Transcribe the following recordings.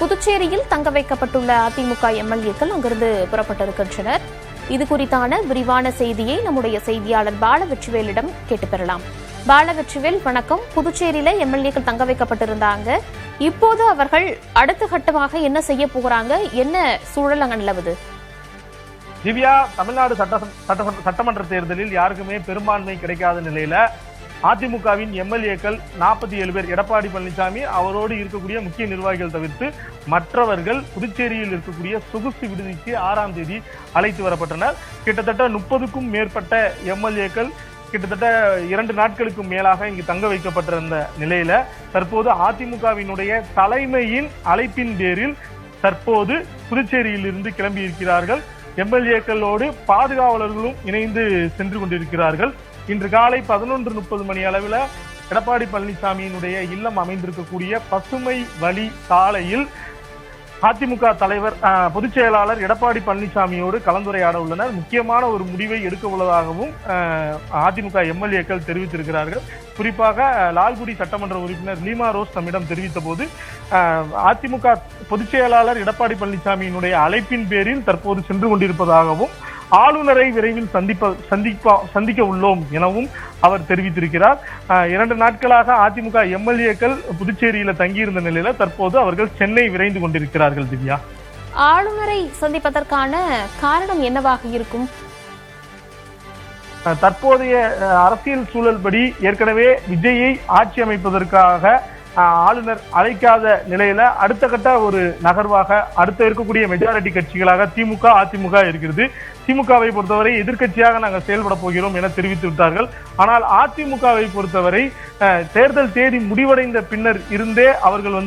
புதுச்சேரியில் தங்க வைக்கப்பட்டுள்ள அதிமுக எம்எல்ஏக்கள் அங்கிருந்து புறப்பட்டிருக்கின்றனர். இது குறித்தான விரிவான செய்தியை நம்முடைய செய்தியாளர் பாலவெற்றிவேலிடம் கேட்டு பெறலாம். பாலவெற்றிவேல், வணக்கம். புதுச்சேரியில எம்எல்ஏக்கள் தங்க வைக்கப்பட்டிருந்தாங்க. இப்போது அவர்கள் அடுத்த கட்டமாக என்ன செய்ய போகிறாங்க? என்ன சூழல் அங்க நிலவுது? திவ்யா, தமிழ்நாடு சட்டமன்ற தேர்தலில் யாருக்குமே பெரும்பான்மை கிடைக்காத நிலையில அதிமுகவின் எம்எல்ஏக்கள் 47 பேர், எடப்பாடி பழனிசாமி அவரோடு இருக்கக்கூடிய முக்கிய நிர்வாகிகள் தவிர்த்து மற்றவர்கள் புதுச்சேரியில் இருக்கக்கூடிய சொகுசு விடுதிக்கு 6ஆம் தேதி அழைத்து வரப்பட்டனர். கிட்டத்தட்ட 30க்கும் மேற்பட்ட எம்எல்ஏக்கள் கிட்டத்தட்ட 2 நாட்களுக்கும் மேலாக இங்கு தங்க வைக்கப்பட்டிருந்த நிலையில தற்போது அதிமுகவினுடைய தலைமையின் அழைப்பின் பேரில் தற்போது புதுச்சேரியில் இருந்து கிளம்பி இருக்கிறார்கள். எம்எல்ஏக்களோடு பாதுகாவலர்களும் இணைந்து சென்று கொண்டிருக்கிறார்கள். இன்று காலை 11:30 மணி அளவில் எடப்பாடி பழனிசாமியினுடைய இல்லம் அமைந்திருக்கக்கூடிய பசுமை வழி சாலையில் அதிமுக தலைவர் பொதுச் செயலாளர் எடப்பாடி பழனிசாமியோடு கலந்துரையாட உள்ளனர். முக்கியமான ஒரு முடிவை எடுக்க உள்ளதாகவும் அதிமுக எம்எல்ஏக்கள் தெரிவித்திருக்கிறார்கள். குறிப்பாக லால்குடி சட்டமன்ற உறுப்பினர் லீமா ரோஸ் தம்மிடம் தெரிவித்த போது அதிமுக பொதுச் செயலாளர் எடப்பாடி பழனிசாமியினுடைய அழைப்பின் பேரில் தற்போது சென்று கொண்டிருப்பதாகவும் ஆளுநரை விரைவில் சந்திக்க உள்ளோம் எனவும் அவர் தெரிவித்திருக்கிறார். 2 நாட்களாக அதிமுக எம்எல்ஏக்கள் புதுச்சேரியில தங்கியிருந்த நிலையில தற்போது அவர்கள் சென்னை விரைந்து கொண்டிருக்கிறார்கள். திவ்யா, ஆளுநரை சந்திப்பதற்கான காரணம் என்னவாக இருக்கும்? தற்போதைய அரசியல் சூழல் படி ஏற்கனவே விஜயை ஆட்சி அமைப்பதற்காக ஆளுநர் அழைக்காத நிலையில அடுத்த கட்ட ஒரு நகர்வாக அடுத்த இருக்கக்கூடிய மெஜாரிட்டி கட்சிகளாக திமுக அதிமுக இருக்கிறது. திமுகவை பொறுத்தவரை எதிர்கட்சியாக நாங்கள் செயல்பட போகிறோம் என தெரிவித்து விட்டார்கள். ஆனால் அதிமுகவை பொறுத்தவரை தேர்தல் தேதி முடிவடைந்த பின்னர் இருந்தே அவர்கள்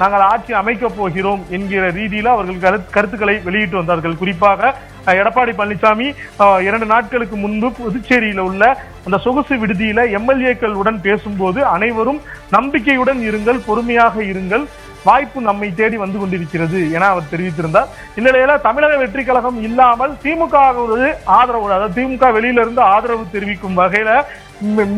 நாங்கள் ஆட்சி அமைக்க போகிறோம் என்கிற ரீதியில அவர்கள் கருத்துக்களை வெளியிட்டு வந்தார்கள். குறிப்பாக எடப்பாடி பழனிசாமி 2 நாட்களுக்கு முன்பு புதுச்சேரியில உள்ள அந்த சொகுசு விடுதியில எம்எல்ஏக்களுடன் பேசும்போது அனைவரும் நம்பிக்கையுடன் இருங்கள், பொறுமையாக இருங்கள், வாய்ப்பு நம்மை தேடி வந்து கொண்டிருக்கிறது என அவர் தெரிவித்திருந்தார். இந்நிலையில தமிழக வெற்றி கழகம் இல்லாமல் திமுக ஆதரவு, அதாவது திமுக வெளியிலிருந்து ஆதரவு தெரிவிக்கும் வகையில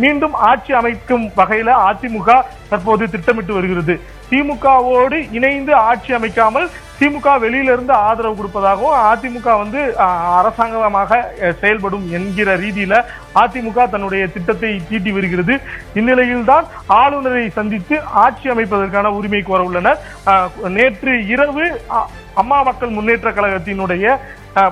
மீண்டும் ஆட்சி அமைக்கும் வகையில அதிமுக தற்போது திட்டமிட்டு வருகிறது. திமுகவோடு இணைந்து ஆட்சி அமைக்காமல் திமுக வெளியிலிருந்து ஆதரவு கொடுப்பதாகவும் அதிமுக அரசாங்கமாக செயல்படும் என்கிற ரீதியில அதிமுக தன்னுடைய திட்டத்தை தீட்டி வருகிறது. இந்நிலையில் தான் ஆளுநரை சந்தித்து ஆட்சி அமைப்பதற்கான உரிமை கோர உள்ளனர். நேற்று இரவு அம்மா மக்கள் முன்னேற்ற கழகத்தினுடைய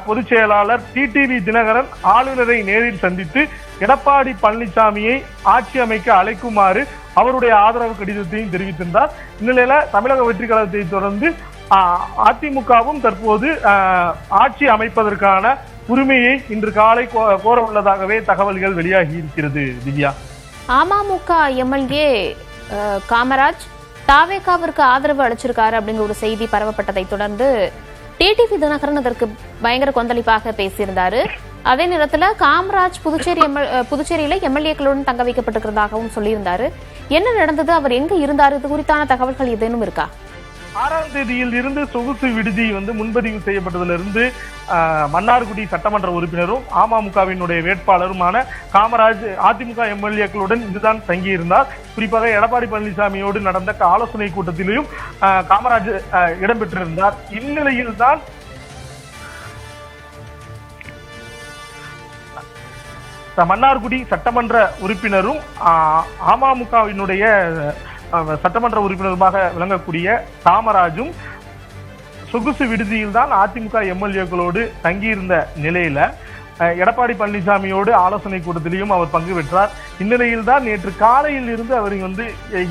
பொதுச் செயலாளர் டிடிவி தினகரன் ஆளுநரை நேரில் சந்தித்து எடப்பாடி பழனிசாமியை ஆட்சி அமைக்க அழைக்குமாறு அவருடைய ஆதரவு கடிதத்தையும் தெரிவித்திருந்தார். இந்நிலையில தமிழக வெற்றி கழகத்தை தொடர்ந்து அதிமுகவும் தற்போது ஆட்சி அமைப்பதற்கான உரிமையை இன்று காலை கோர உள்ளதாகவே தகவல்கள் வெளியாகி இருக்கிறது. திவ்யா, அமமுக எம்எல்ஏ காமராஜ் தாவேகாவிற்கு ஆதரவு அளிச்சிருக்காரு அப்படிங்கிற ஒரு செய்தி பரவப்பட்டதை தொடர்ந்து டிடிவி தினகரன் அதற்கு பயங்கர கொந்தளிப்பாக பேசியிருந்தாரு. அதே நேரத்துல காமராஜ் புதுச்சேரியில எம்எல்ஏக்களுடன் தங்க வைக்கப்பட்டிருக்கிறதாகவும் சொல்லியிருந்தாரு. என்ன நடந்தது? அவர் எங்க இருந்தாரு? இது குறித்தான தகவல்கள் ஏதேனும் இருக்கா? 6ஆம் தேதியில் இருந்து சொகுசு விடுதி முன்பதிவு செய்யப்பட்டதிலிருந்து மன்னார்குடி சட்டமன்ற உறுப்பினரும் அமமுகவினுடைய வேட்பாளருமான காமராஜ் அதிமுக எம்எல்ஏக்களுடன் இதுதான் தங்கியிருந்தார். குறிப்பாக எடப்பாடி பழனிசாமியோடு நடந்த ஆலோசனை கூட்டத்திலும் காமராஜ் இடம்பெற்றிருந்தார். இந்நிலையில் தான் மன்னார்குடி சட்டமன்ற உறுப்பினரும் அமமுகவினுடைய சட்டமன்ற உறுப்பினருமாக விளங்கக்கூடிய காமராஜும் சொகுசு விடுதியில் தான் அதிமுக எம்எல்ஏக்களோடு தங்கியிருந்த நிலையில எடப்பாடி பழனிசாமியோடு ஆலோசனை கூட்டத்திலையும் அவர் பங்கு பெற்றார். இந்நிலையில் தான் நேற்று காலையில் இருந்து அவர்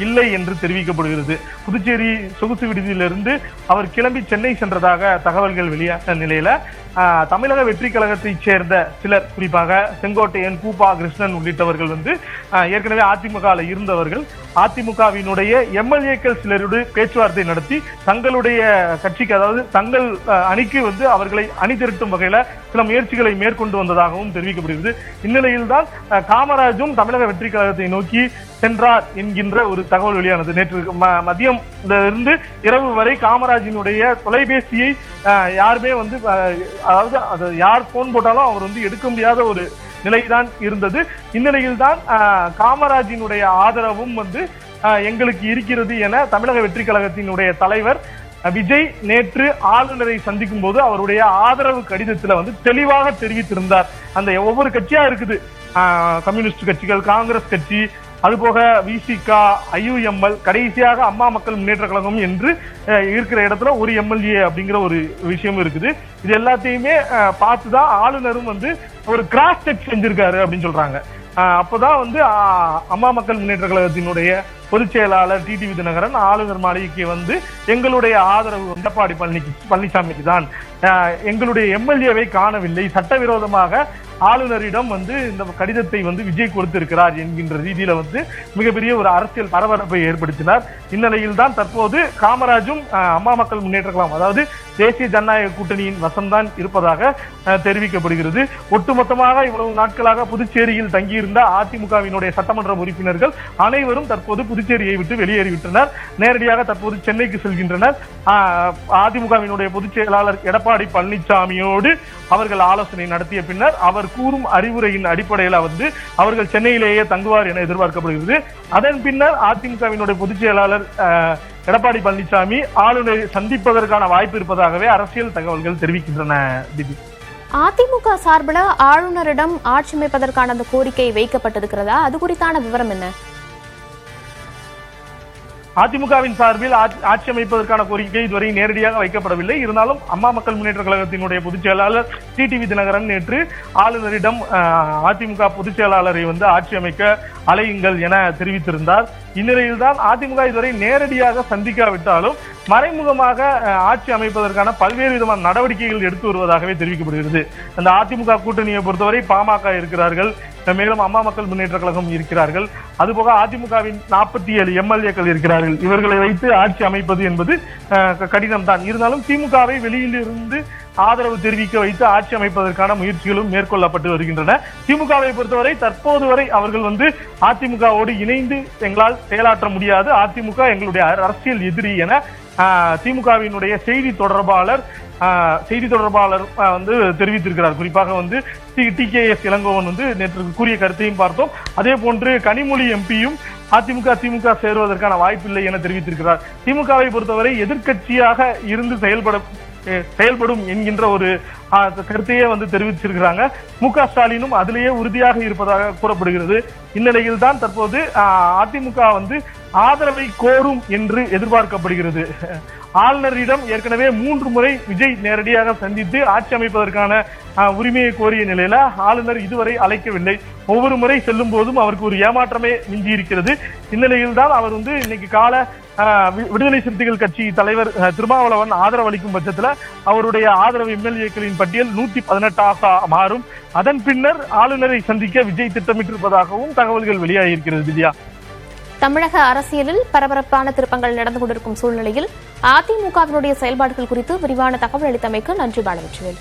இல்லை என்று தெரிவிக்கப்படுகிறது. புதுச்சேரி சொகுசு விடுதியிலிருந்து அவர் கிளம்பி சென்னை சென்றதாக தகவல்கள் வெளியான நிலையில தமிழக வெற்றி கழகத்தைச் சேர்ந்த சிலர், குறிப்பாக செங்கோட்டையன், கூப்பா கிருஷ்ணன் உள்ளிட்டவர்கள் ஏற்கனவே அதிமுக இருந்தவர்கள் அதிமுகவினுடைய எம்எல்ஏக்கள் சிலரோடு பேச்சுவார்த்தை நடத்தி தங்களுடைய கட்சிக்கு, அதாவது தங்கள் அணிக்கு அவர்களை அணி திரட்டும் வகையில சில முயற்சிகளை மேற்கொண்டு வந்ததாகவும் தெரிவிக்கப்படுகிறது. இந்நிலையில் தான் காமராஜும் தமிழக வெற்றி கழகத்தை நோக்கி சென்றார் என்கின்ற ஒரு தகவல் வெளியானது. நேற்று மதியம் இருந்து இரவு வரை காமராஜினுடைய தொலைபேசியை யாருமே அதாவது யார் போன் போட்டாலும் அவர் எடுக்க முடியாத ஒரு நிலைதான் இருந்தது. இந்நிலையில் தான் காமராஜினுடைய ஆதரவும் எங்களுக்கு இருக்கிறது என தமிழக வெற்றி கழகத்தினுடைய தலைவர் விஜய் நேற்று ஆளுநரை சந்திக்கும் போது அவருடைய ஆதரவு கடிதத்துல வந்து தெளிவாக தெரிவித்திருந்தார். அந்த ஒவ்வொரு கட்சியா இருக்குது, கம்யூனிஸ்ட் கட்சிகள், காங்கிரஸ் கட்சி, அதுபோக விசிக, IUML, கடைசியாக அம்மா மக்கள் முன்னேற்ற கழகம் என்று இருக்கிற இடத்துல ஒரு MLA அப்படிங்கிற ஒரு விஷயம் இருக்குது. இது எல்லாத்தையுமே பார்த்துதான் ஆளுநரும் வந்து ஒரு கிராஸ் செக் செஞ்சிருக்காரு அப்படின்னு சொல்றாங்க. அப்பதான் வந்து அம்மா மக்கள் முன்னேற்ற கழகத்தினுடைய பொதுச் செயலாளர் டிடிவி தினகரன் ஆளுநர் மாளிகைக்கு வந்து எங்களுடைய ஆதரவு எடப்பாடி பழனிசாமிக்கு தான், எங்களுடைய MLA-வை காணவில்லை, சட்டவிரோதமாக ஆளுநரிடம் வந்து இந்த கடிதத்தை வந்து விஜய் கொடுத்திருக்கிறார் என்கின்ற ரீதியில வந்து மிகப்பெரிய ஒரு அரசியல் பரபரப்பை ஏற்படுத்தினார். இந்நிலையில் தான் தற்போது காமராஜும் அம்மா மக்கள் முன்னேற்ற கழகம், அதாவது தேசிய ஜனநாயக கூட்டணியின் வசம்தான் இருப்பதாக தெரிவிக்கப்படுகிறது. ஒட்டுமொத்தமாக இவ்வளவு நாட்களாக புதுச்சேரியில் தங்கியிருந்த அதிமுகவினுடைய சட்டமன்ற உறுப்பினர்கள் அனைவரும் தற்போது புதுச்சேரியை விட்டு வெளியேறிவிட்டனர். நேரடியாக தற்போது சென்னைக்கு செல்கின்றனர். அதிமுகவினுடைய பொதுச் செயலாளர் எடப்பாடி பழனிசாமியோடு அவர்கள் ஆலோசனை நடத்திய பின்னர் அவர் கூறும் அறிவுரையின் அடிப்படையில் வந்து அவர்கள் சென்னையிலேயே தங்குவார் என எதிர்பார்க்கப்படுகிறது. அதன் பின்னர் அதிமுகவினுடைய பொதுச் செயலாளர் எடப்பாடி பழனிசாமி ஆளுநரை சந்திப்பதற்கான வாய்ப்பு இருப்பதாகவே அரசியல் தகவல்கள் தெரிவிக்கின்றன. அதிமுக சார்பில் ஆளுநரிடம் ஆட்சி அமைப்பதற்கான அந்த கோரிக்கை வைக்கப்பட்டிருக்கிறதா? அது குறித்தான விவரம் என்ன? அதிமுகவின் சார்பில் ஆட்சி அமைப்பதற்கான கோரிக்கை இதுவரை நேரடியாக வைக்கப்படவில்லை. இருந்தாலும் அம்மா மக்கள் முன்னேற்ற கழகத்தினுடைய பொதுச் செயலாளர் டிடிவி தினகரன் நேற்று ஆளுநரிடம் அதிமுக பொதுச் செயலாளரை வந்து ஆட்சி அமைக்க அலையுங்கள் என தெரிவித்திருந்தார். இந்நிலையில்தான் அதிமுக இதுவரை நேரடியாக சந்திக்காவிட்டாலும் மறைமுகமாக ஆட்சி அமைப்பதற்கான பல்வேறு விதமான நடவடிக்கைகள் எடுத்து வருவதாகவே தெரிவிக்கப்படுகிறது. அந்த அதிமுக கூட்டணியை பொறுத்தவரை பாமக இருக்கிறார்கள், மேலும் அம்மா மக்கள் முன்னேற்ற கழகம் இருக்கிறார்கள், அதுபோக அதிமுகவின் 47 MLA-க்கள் இருக்கிறார்கள். இவர்களை வைத்து ஆட்சி அமைப்பது என்பது கடினம் தான். இருந்தாலும் திமுகவை வெளியில் இருந்து ஆதரவு தெரிவிக்க வைத்து ஆட்சி அமைப்பதற்கான முயற்சிகளும் மேற்கொள்ளப்பட்டு வருகின்றன. திமுகவை பொறுத்தவரை தற்போது வரை அவர்கள் வந்து அதிமுகவோடு இணைந்து எங்களால் செயலாற்ற முடியாது, அதிமுக எங்களுடைய அரசியல் எதிரி என திமுகவினுடைய செய்தி தொடர்பாளர் வந்து தெரிவித்திருக்கிறார். குறிப்பாக வந்து TKS இளங்கோவன் வந்து நேற்று கூறிய கருத்தையும் பார்த்தோம். அதே போன்று கனிமொழி எம்பியும் திமுக சேருவதற்கான வாய்ப்பில்லை என தெரிவித்திருக்கிறார். திமுகவை பொறுத்தவரை எதிர்க்கட்சியாக இருந்து செயல்படும் என்கின்ற ஒரு கருத்தையே வந்து தெரிவிச்சிருக்கிறாங்க. MK ஸ்டாலினும் அதிலேயே உறுதியாக இருப்பதாக கூறப்படுகிறது. இந்நிலையில் தான் தற்போது அதிமுக வந்து ஆதரவை கோரும் என்று எதிர்பார்க்கப்படுகிறது. ஆளுநரிடம் ஏற்கனவே 3 முறை விஜய் நேரடியாக சந்தித்து ஆட்சி அமைப்பதற்கான உரிமையை கோரிய நிலையில ஆளுநர் இதுவரை அழைக்கவில்லை. ஒவ்வொரு முறை செல்லும் போதும் அவருக்கு ஒரு ஏமாற்றமே மிஞ்சி இருக்கிறது. இந்நிலையில் தான் அவர் வந்து இன்னைக்கு கால விடுதலை சிறுத்தைகள் கட்சி தலைவர் திருமாவளவன் ஆதரவு அளிக்கும் பட்சத்துல அவருடைய ஆதரவு MLA-க்களின் பட்டியல் 118 மாறும். அதன் பின்னர் ஆளுநரை சந்திக்க விஜய் திட்டமிட்டிருப்பதாகவும் தகவல்கள் வெளியாகியிருக்கிறது. வித்யா, தமிழக அரசியலில் பரபரப்பான திருப்பங்கள் நடந்து கொண்டிருக்கும் சூழ்நிலையில் அதிமுகவினுடைய செயல்பாடுகள் குறித்து விரிவான தகவல் அளித்தமைக்கு நன்றி பாலவெற்றிவேல்.